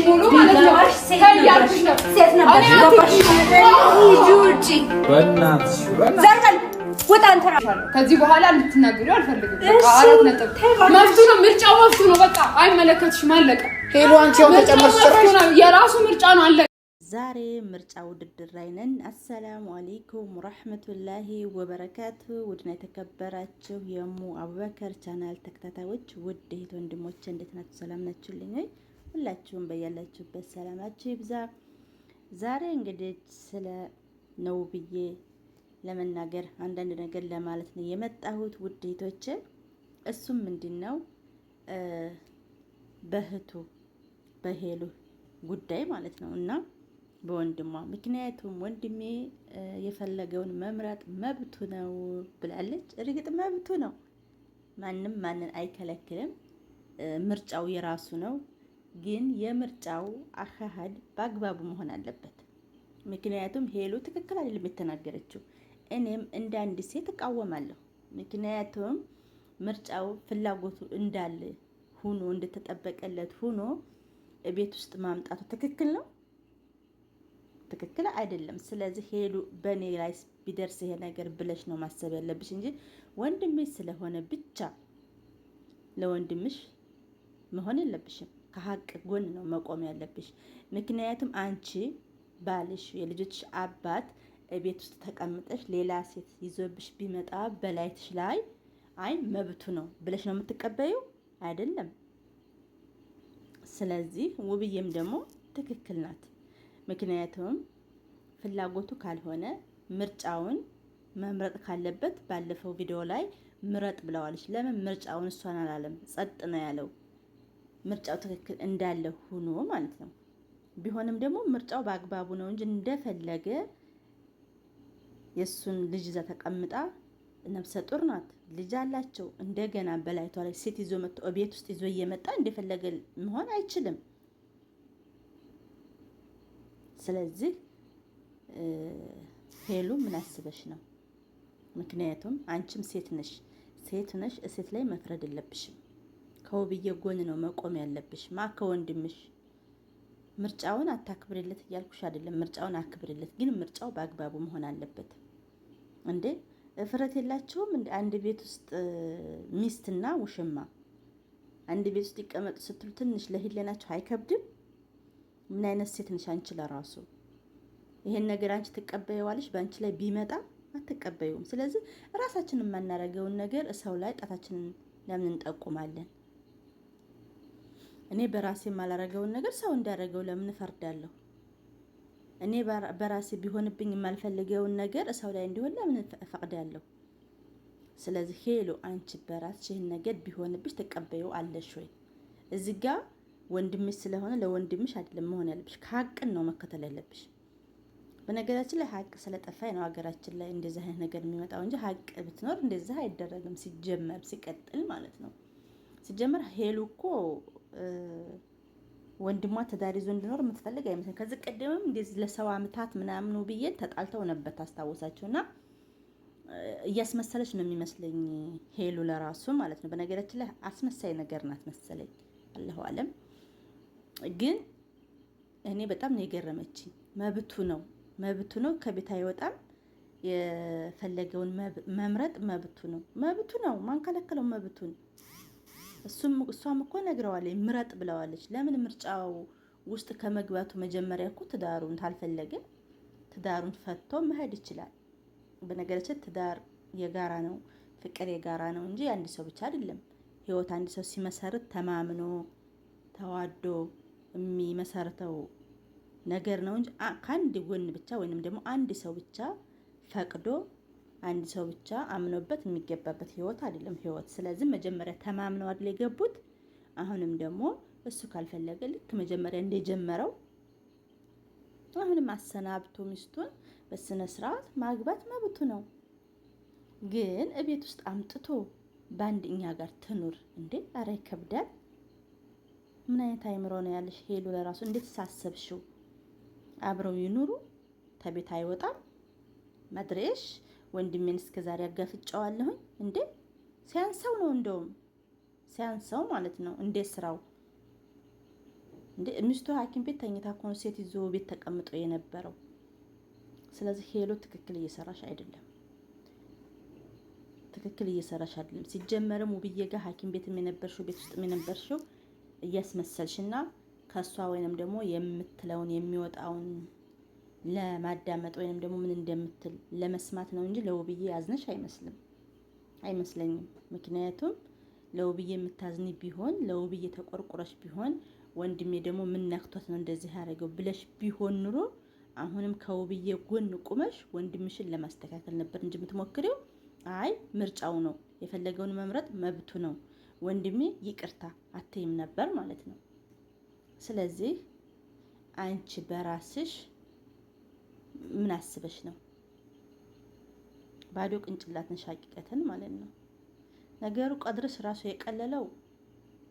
ሙሉ ማለት ነው ያልኩሽ ነው ሴት ነበር ገባሽ ጁጂ በእናትሽ ዘርቀል ወጣ አንተራሻለሁ ከዚህ በኋላ እንድትናገሪው አልፈልግም በቃ አራት ነጥብ መፍቱ ነው ምርጫው መፍቱ ነው በቃ አይመለከትሽም አለቀ ሄሎ አንቺ ያው ተጨመርሽ የራሱ ምርጫ ነው አለቀ ዛሬ ምርጫ ውድድር ላይ ነን አሰላሙ አለይኩም ወራህመቱላሂ ወበረካቱ ውድና የተከበራችሁ የሙ አቡበከር ቻናል ተከታታዮች ውድ እህት ወንድሞቼ እንዴት ናችሁ ሰላም ናችሁልኝ ሁላችሁም በያላችሁበት ሰላማችሁ ይብዛ ዛሬ እንግዲህ ስለ ነው ብዬ ለመናገር አንዳንድ ነገር ለማለት ነው የመጣሁት ውድ እህቶቼ እሱም ምንድነው በህቱ በሄሉ ጉዳይ ማለት ነውና በወንድሟ ምክንያቱም ወንድሜ የፈለገውን መምረጥ መብቱ ነው ብላለች እርግጥ መብቱ ነው ማንም ማንን አይከለክልም ምርጫው የራሱ ነው ግን የምርጫው አካሄድ በአግባቡ መሆን አለበት ምክንያቱም ሄሉ ትክክል አይደለም የተናገረችው እኔም እንደ አንድ ሴት እቃወማለሁ ምክንያቱም ምርጫው ፍላጎቱ እንዳለ ሆኖ እንደተጠበቀለት ሆኖ ቤት ውስጥ ማምጣቱ ትክክል ነው ትክክል አይደለም ስለዚህ ሄሉ በኔ ላይ ቢደርስ ይሄ ነገር ብለሽ ነው ማሰብ ያለብሽ እንጂ ወንድምሽ ስለሆነ ብቻ ለወንድምሽ መሆን የለብሽም ከሀቅ ጎን ነው መቆም ያለብሽ ምክንያቱም አንቺ ባልሽ የልጆችሽ አባት ቤት ውስጥ ተቀምጠሽ ሌላ ሴት ይዞብሽ ቢመጣ በላይትሽ ላይ አይ መብቱ ነው ብለሽ ነው የምትቀበዩ አይደለም ስለዚህ ውብዬም ደግሞ ትክክል ናት ምክንያቱም ፍላጎቱ ካልሆነ ምርጫውን መምረጥ ካለበት ባለፈው ቪዲዮ ላይ ምረጥ ብለዋለች ለምን ምርጫውን እሷን አላለም ጸጥ ነው ያለው ምርጫው ትክክል እንዳለ ሆኖ ማለት ነው ቢሆንም ደግሞ ምርጫው በአግባቡ ነው እንጂ እንደፈለገ የሱን ልጅ ይዛ ተቀምጣ ነፍሰ ጡር ናት ልጅ አላቸው እንደገና በላይቷ ላይ ሴት ይዞ መጥቶ ቤት ውስጥ ይዞ እየመጣ እንደፈለገ መሆን አይችልም ስለዚህ ሄሉ ምን አስበሽ ነው ምክንያቱም አንቺም ሴት ነሽ ሴት ላይ መፍረድ የለብሽም ከውብዬ ጎን ነው መቆም ያለብሽ ከወንድምሽ ምርጫውን አታክብርለት እያልኩሽ አይደለም ምርጫውን አክብርለት ግን ምርጫው በአግባቡ መሆን አለበት እንዴ እፍረት የላችሁም እንደ አንድ ቤት ውስጥ ሚስትና ውሽማ አንድ ቤት ውስጥ ይቀመጡ ስትሉ ትንሽ ለህሊናችሁ አይከብድም ምን አይነት ሴት ነሽ አንቺ ለራሱ ይሄን ነገር አንቺ ተቀበይዋለሽ ባንቺ ላይ ቢመጣ አትቀበዩም ስለዚህ ራሳችንን የማናረገውን ነገር ሰው ላይ ጣታችንን ለምን እንጠቁማለን እኔ በራሴ ማላረገውን ነገር ሰው እንዳረገው ለምን ፈርዳለሁ እኔ በራሴ ቢሆንብኝ የማልፈልገውን ነገር ሰው ላይ እንዲሆን ለምን ፈቅዳለሁ ስለዚህ ሄሎ አንቺ በራስሽ ይሄን ነገር ቢሆንብሽ ተቀበዩ አለሽ ወይ እዚህ ጋር ወንድምሽ ስለሆነ ለወንድምሽ አይደለም መሆን ያለብሽ ከሀቅን ነው መከተል ያለብሽ በነገራችን ላይ ሀቅ ስለጠፋኝ ነው ሀገራችን ላይ እንደዚህ አይነት ነገር የሚመጣው እንጂ ሀቅ ብትኖር እንደዚህ አይደረግም ሲጀመር ሲቀጥል ማለት ነው ሲጀመር ሄሉ እኮ ወንድሟ ትዳር ይዞ እንዲኖር የምትፈልግ አይመስልም ከዚህ ቀደምም እንደዚህ ለሰው አመታት ምናምን ብዬ ተጣልተው ነበር ታስታውሳችሁና እያስመሰለች ነው የሚመስለኝ ሄሉ ለራሱ ማለት ነው በነገራችን ላይ አስመሳይ ነገር ናት መሰለኝ አላሁ አለም ግን እኔ በጣም ነው የገረመችኝ መብቱ ነው ከቤት አይወጣም የፈለገውን መምረጥ መብቱ ነው ማን ከለከለው መብቱን እሷም እኮ ነግረዋለች ምረጥ ብለዋለች ለምን ምርጫው ውስጥ ከመግባቱ መጀመሪያ እኮ ትዳሩን ታልፈለገ ትዳሩን ፈቶ መሄድ ይችላል በነገራችን ትዳር የጋራ ነው ፍቅር የጋራ ነው እንጂ አንድ ሰው ብቻ አይደለም ህይወት አንድ ሰው ሲመሰርት ተማምኖ ተዋዶ የሚመሰርተው ነገር ነው እንጂ ከአንድ ጎን ብቻ ወይንም ደግሞ አንድ ሰው ብቻ ፈቅዶ አንድ ሰው ብቻ አምኖበት የሚገባበት ህይወት አይደለም ህይወት ስለዚህ መጀመሪያ ተማምነው አይደል የገቡት አሁንም ደግሞ እሱ ካልፈለገ ልክ መጀመሪያ እንደጀመረው አሁንም አሰናብቶ ሚስቱን በስነ ስርዓት ማግባት መብቱ ነው ግን እቤት ውስጥ አምጥቶ ባንድኛ ጋር ትኑር እንዴ አረ ይከብዳል ምን አይነት አይምሮ ነው ያለሽ ሄሉ ለራሱ እንዴት ሳሰብሽው አብረው ይኑሩ ተቤት አይወጣም መድረሽ ወንድሜን እስከዛሬ አጋፍጫዋለሁ እንዴ ሲያንሰው ነው እንደውም ሲያንሰው ማለት ነው እንዴ ስራው እንዴ ሚስቱ ሐኪም ቤት ተኝታ ኮን ሴት ይዞ ቤት ተቀምጦ የነበረው። ስለዚህ ሄሉ ትክክል እየሰራሽ አይደለም፣ ትክክል እየሰራሽ አይደለም። ሲጀመርም ውብዬ ጋር ሐኪም ቤት የነበርሽው ቤት ውስጥ የነበርሽው እያስመሰልሽና ከሷ ወይንም ደግሞ የምትለውን የሚወጣውን ለማዳመጥ ወይንም ደግሞ ምን እንደምትል ለመስማት ነው እንጂ ለውብዬ ያዝነሽ አይመስለኝም። ምክንያቱም ለውብዬ የምታዝኒ ቢሆን ለውብዬ ተቆርቆረሽ ቢሆን ወንድሜ ደግሞ ምን ነክቶት ነው እንደዚህ ያደረገው ብለሽ ቢሆን ኑሮ አሁንም ከውብዬ ጎን ቁመሽ ወንድምሽን ለማስተካከል ነበር እንጂ የምትሞክሪው። አይ ምርጫው ነው የፈለገውን መምረጥ መብቱ ነው ወንድሜ ይቅርታ አትይም ነበር ማለት ነው። ስለዚህ አንቺ በራስሽ ምን አስበሽ ነው? ባዶ ቅንጭላት ነሻቂቀተን ማለት ነው። ነገሩ ቀድርሽ ራሱ የቀለለው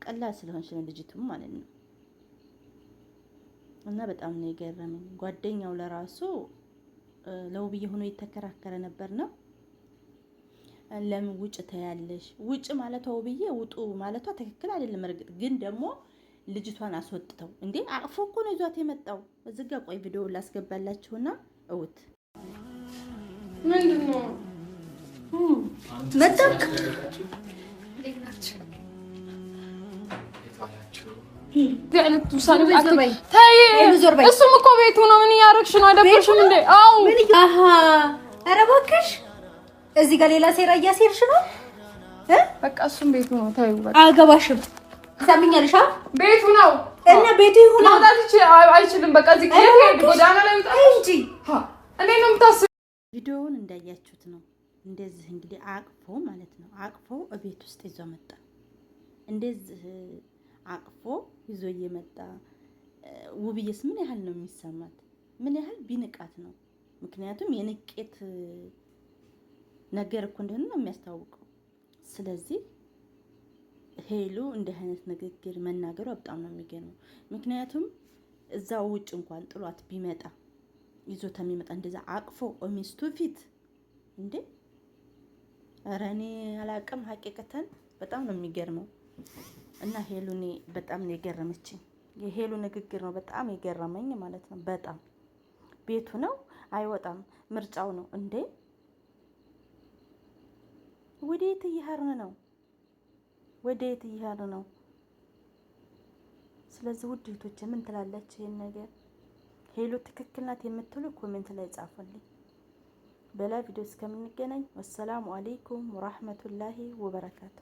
ቀላል ስለሆንሽ ነው ልጅቱም ማለት ነው። እና በጣም ነው የገረመኝ። ጓደኛው ለራሱ ለውብዬ ሆኖ እየተከራከረ ነበር ነው ለምን ውጭ ተያለሽ? ውጭ ማለቷ ውብዬ ውጡ ማለቷ ትክክል አይደለም። እርግጥ ግን ደግሞ ልጅቷን አስወጥተው እንዴ አቅፎ እኮ ነው ይዟት የመጣው። እዚህ ጋር ቆይ ቪዲዮ ላስገባላችሁና እውት ምንድነው መጣክ እሱም እኮ ቤቱ ነው። ምን እያደረግሽ ነው? አይደብርሽም እንዴ? አዎ ኧረ እባክሽ እዚህ ጋር ሌላ ሴራ እያሴርሽ ነው። በቃ እሱም ቤቱ ነው። ታዩ በቃ አልገባሽም። ሰምኛለሽ? ቤቱ ነው እና ቤቱ ይሁን ማውጣት አይችልም። በቃ እዚህ ጎዳና ላይ ወጣ እንጂ እኔ ነው የምታስበው። ቪዲዮውን እንዳያችሁት ነው። እንደዚህ እንግዲህ አቅፎ ማለት ነው አቅፎ ቤት ውስጥ ይዞ መጣ። እንደዚህ አቅፎ ይዞ እየመጣ ውብዬስ ምን ያህል ነው የሚሰማት? ምን ያህል ቢንቃት ነው? ምክንያቱም የንቄት ነገር እኮ እንደሆነ ነው የሚያስታውቀው። ስለዚህ ሄሉ እንደ አይነት ንግግር መናገሩ በጣም ነው የሚገርመው። ምክንያቱም እዛው ውጭ እንኳን ጥሏት ቢመጣ ይዞታ የሚመጣ እንደዛ አቅፎ ሚስቱ ፊት እንዴ! ኧረ እኔ አላቅም። ሀቂቀተን በጣም ነው የሚገርመው። እና ሄሉ እኔ በጣም ነው የገረመችኝ። የሄሉ ንግግር ነው በጣም የገረመኝ ማለት ነው። በጣም ቤቱ ነው አይወጣም፣ ምርጫው ነው እንዴ! ወዴት እየሄድን ነው? ወዴት እየሄድን ነው? ስለዚህ ውድ እህቶቼ ምን ትላላችሁ ይሄን ነገር? ሄሉ ትክክል ናት የምትሉ ኮሜንት ላይ ጻፉልኝ። በሌላ ቪዲዮ እስከምንገናኝ ወሰላሙ አለይኩም ወራህመቱላሂ ወበረካቱ።